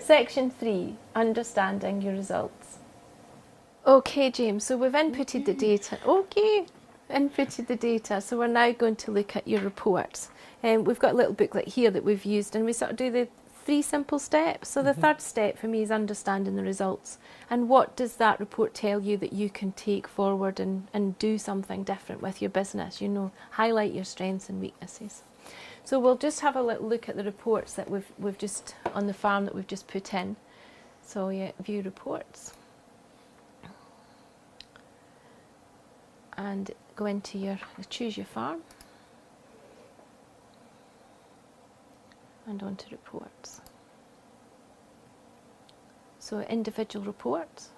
Section 3, understanding your results. Okay, James, so we've inputted the data. Inputted the data, so we're now going to look at your reports. We've got a little booklet here that we've used, and we sort of do the 3 simple steps. So the third step for me is understanding the results. And what does that report tell you that you can take forward and do something different with your business? You know, highlight your strengths and weaknesses. So we'll just have a little look at the reports that we've just on the farm that we've just put in. So yeah, view reports. And go into your, choose your farm. And onto reports. So individual reports.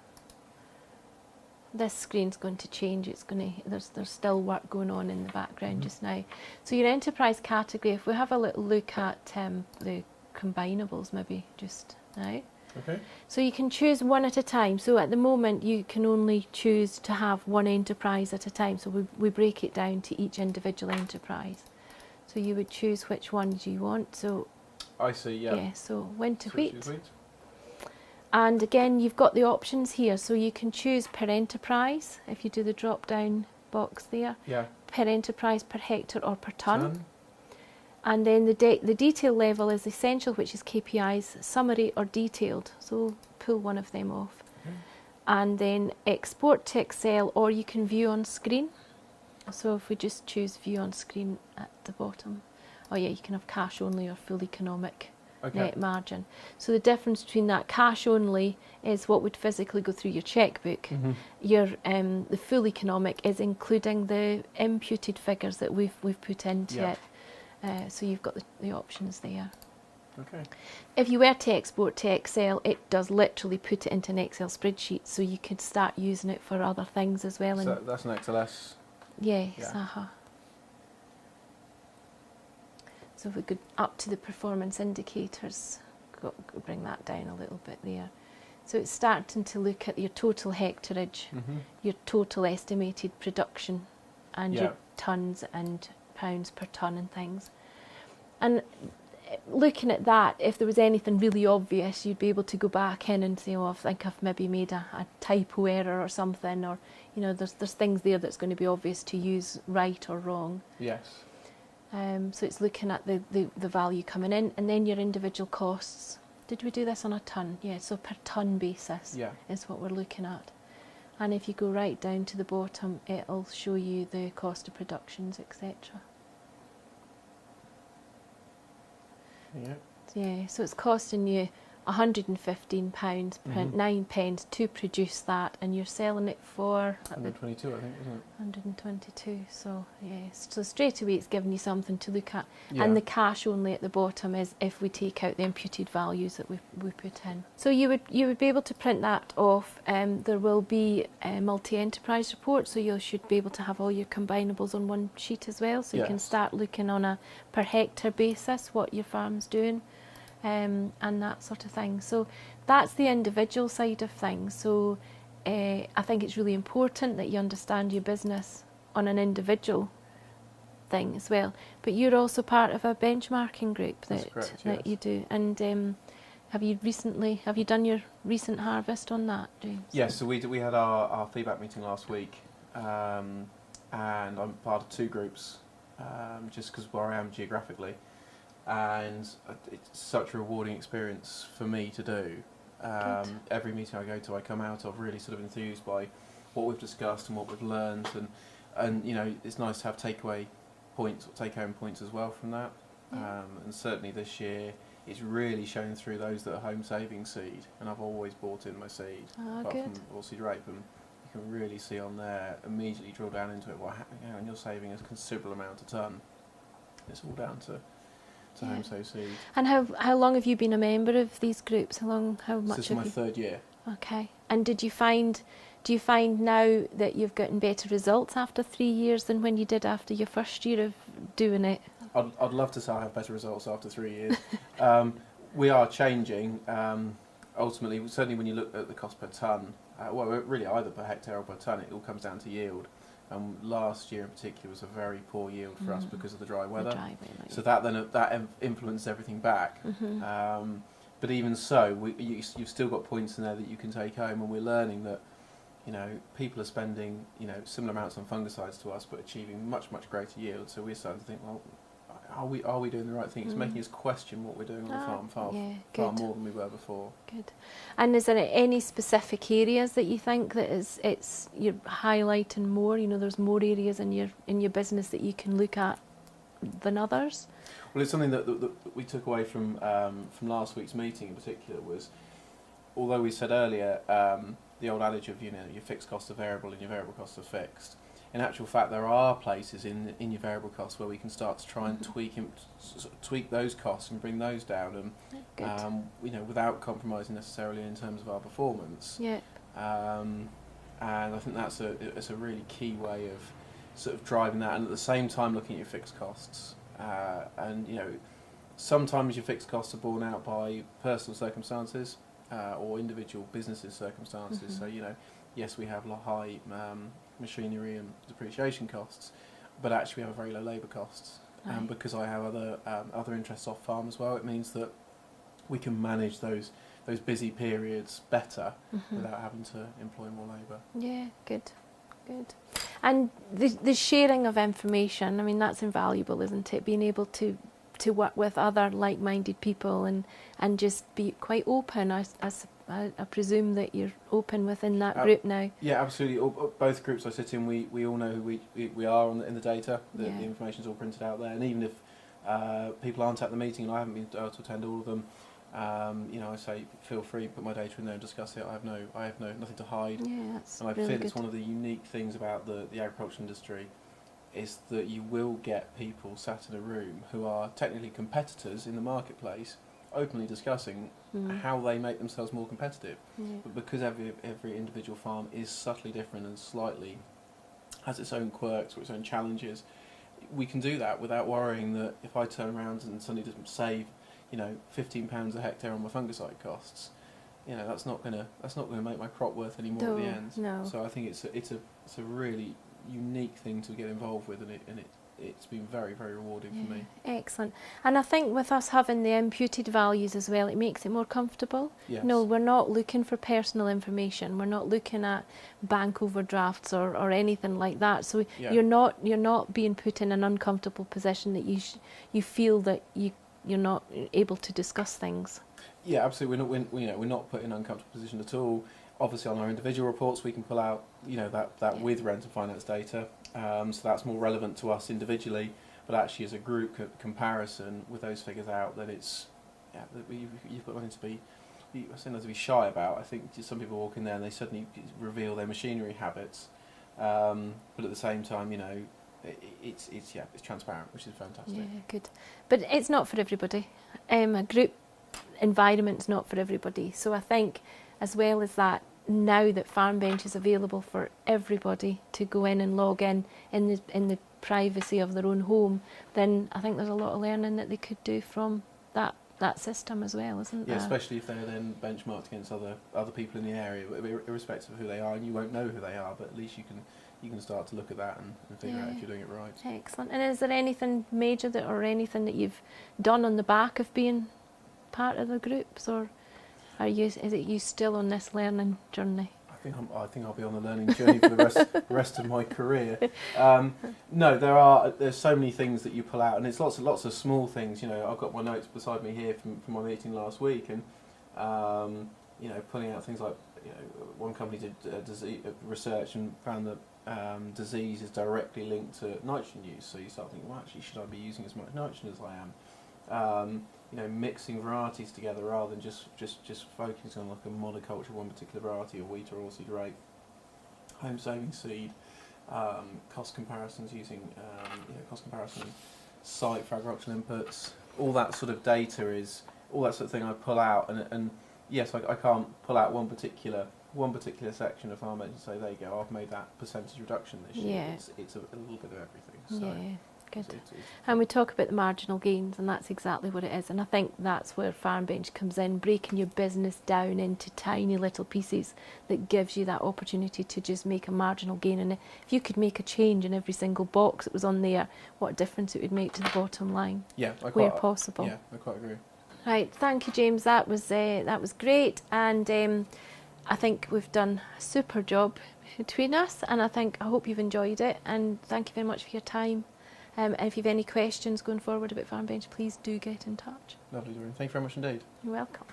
This screen's going to change. It's going to there's still work going on in the background just now. So your enterprise category. If we have a little look at the combinables, maybe just now. Okay. So you can choose one at a time. So at the moment you can only choose to have one enterprise at a time. So we break it down to each individual enterprise. So you would choose which one do you want. So I see, yeah. Yeah, so when to wheat. And again, you've got the options here. So you can choose per enterprise, if you do the drop down box there. Yeah. Per enterprise, per hectare or per tonne. And then the detail level is essential, which is KPIs, summary or detailed. So pull one of them off. Okay. And then export to Excel, or you can view on screen. So if we just choose view on screen at the bottom. Oh yeah, you can have cash only or full economic net margin. So the difference between that cash only is what would physically go through your checkbook. Your the full economic is including the imputed figures that we've put into it. So you've got the options there. Okay. If you were to export to Excel, it does literally put it into an Excel spreadsheet, so you could start using it for other things as well. So that's an XLS? Yes, So if we go up to the performance indicators, bring that down a little bit there. So it's starting to look at your total hectarage, your total estimated production, and your tonnes and pounds per tonne and things. And looking at that, if there was anything really obvious, you'd be able to go back in and say, oh, I think I've maybe made a typo error or something, or you know, there's things there that's going to be obvious to use right or wrong. Yes. So it's looking at the value coming in, and then your individual costs. Did we do this on a tonne? Yeah, so per tonne basis is what we're looking at. And if you go right down to the bottom, it'll show you the cost of productions, etc. Yeah, so it's costing you £115 per 9 pence to produce that, and you're selling it for 122, I think, isn't it? 122. So yes, so straight away it's giving you something to look at, and the cash only at the bottom is if we take out the imputed values that we put in. So you would be able to print that off. There will be a multi-enterprise report, so you should be able to have all your combinables on one sheet as well. So you can start looking on a per hectare basis what your farm's doing. And that sort of thing. So that's the individual side of things. So I think it's really important that you understand your business on an individual thing as well. But you're also part of a benchmarking group that you do. And have you done your recent harvest on that, James? Yes, so we had our feedback meeting last week, and I'm part of 2 groups, just because where I am geographically. And it's such a rewarding experience for me to do. Every meeting I go to, I come out of really sort of enthused by what we've discussed and what we've learned, and you know, it's nice to have take-home points as well from that. And certainly this year, it's really shown through those that are home saving seed, and I've always bought in my seed, apart from oilseed rape, and you can really see on there, immediately drill down into it, well, hang on, you're saving a considerable amount of tonne. It's all down to home sow seed. And how long have you been a member of these groups? How much? This is my 3rd year. Okay. And do you find now that you've gotten better results after 3 years than when you did after your first year of doing it? I'd love to say I have better results after 3 years. We are changing. Ultimately, certainly when you look at the cost per tonne, well, really either per hectare or per tonne, it all comes down to yield. Last year in particular was a very poor yield for us because of the dry weather. So that influenced everything back. But even so, you've still got points in there that you can take home, and we're learning that, you know, people are spending, you know, similar amounts on fungicides to us, but achieving much greater yield. So we're starting to think, well, are we doing the right thing? It's making us question what we're doing on the farm far more than we were before. Good. And is there any specific areas that you think that you're highlighting more? You know, there's more areas in your business that you can look at than others? Well, it's something that we took away from last week's meeting in particular was, although we said earlier the old adage of, you know, your fixed costs are variable and your variable costs are fixed. In actual fact, there are places in your variable costs where we can start to try and tweak those costs and bring those down, and you know, without compromising necessarily in terms of our performance. Yeah. And I think that's a really key way of sort of driving that, and at the same time looking at your fixed costs. And you know, sometimes your fixed costs are borne out by personal circumstances or individual businesses' circumstances. So, you know, yes, we have high machinery and depreciation costs, but actually we have very low labour costs. And because I have other interests off farm as well, it means that we can manage those busy periods better without having to employ more labour. Yeah, good. And the sharing of information, I mean, that's invaluable, isn't it? Being able to work with other like-minded people and just be quite open. I presume that you're open within that group now. Yeah, absolutely. Both groups I sit in, we all know who we are in the data. The information's all printed out there, and even if people aren't at the meeting and I haven't been able to attend all of them, you know, I say feel free, put my data in there and discuss it. I have nothing to hide. Yeah, that's and I really feel good. It's one of the unique things about the agricultural industry is that you will get people sat in a room who are technically competitors in the marketplace, openly discussing how they make themselves more competitive. But because every individual farm is subtly different and slightly has its own quirks or its own challenges, we can do that without worrying that if I turn around and suddenly just save, you know, £15 a hectare on my fungicide costs, you know, that's not gonna make my crop worth any more at the end. No. So I think it's a really unique thing to get involved with, and it's been very rewarding for me. Excellent. And I think with us having the imputed values as well, it makes it more comfortable. Yes. No, we're not looking for personal information. We're not looking at bank overdrafts or anything like that. So you're not being put in an uncomfortable position that you feel that you're not able to discuss things. Yeah, absolutely. We're not put in an uncomfortable position at all. Obviously, on our individual reports, we can pull out, you know, that with rent and finance data, so that's more relevant to us individually. But actually, as a group comparison with those figures out, then it's you've got nothing to be. I say nothing to be shy about. I think some people walk in there and they suddenly reveal their machinery habits, but at the same time, you know, it's transparent, which is fantastic. Yeah, good. But it's not for everybody. A group environment's not for everybody. So I think, as well as that, now that Farmbench is available for everybody to go in and log in the privacy of their own home, then I think there's a lot of learning that they could do from that system as well, isn't there? Yeah, especially if they're then benchmarked against other people in the area, irrespective of who they are, and you won't know who they are, but at least you can start to look at that and figure out if you're doing it right. Excellent. And is there anything major or anything that you've done on the back of being part of the groups, or is it you still on this learning journey? I think I'll be on the learning journey for the rest of my career. No, there's so many things that you pull out, and it's lots of small things. You know, I've got my notes beside me here from my meeting last week, and you know, pulling out things like, you know, one company did research and found that disease is directly linked to nitrogen use. So you start thinking, well, actually, should I be using as much nitrogen as I am? You know, mixing varieties together rather than just focusing on like a monoculture, one particular variety of wheat or oilseed rape. Home saving seed, cost comparisons using cost comparison site for agricultural inputs. All that sort of data is all that sort of thing I pull out, and yes, I can't pull out one particular section of Farmbench and say, there you go, I've made that percentage reduction this year. It's a little bit of everything. So. Yeah. Good. And we talk about the marginal gains, and that's exactly what it is. And I think that's where Farmbench comes in, breaking your business down into tiny little pieces that gives you that opportunity to just make a marginal gain. And if you could make a change in every single box that was on there, what a difference it would make to the bottom line. Yeah, where possible. Yeah, I quite agree. Right, thank you, James. That was great, and I think we've done a super job between us, and I hope you've enjoyed it, and thank you very much for your time. And if you've any questions going forward about Farmbench, please do get in touch. Lovely, Doreen. Thank you very much indeed. You're welcome.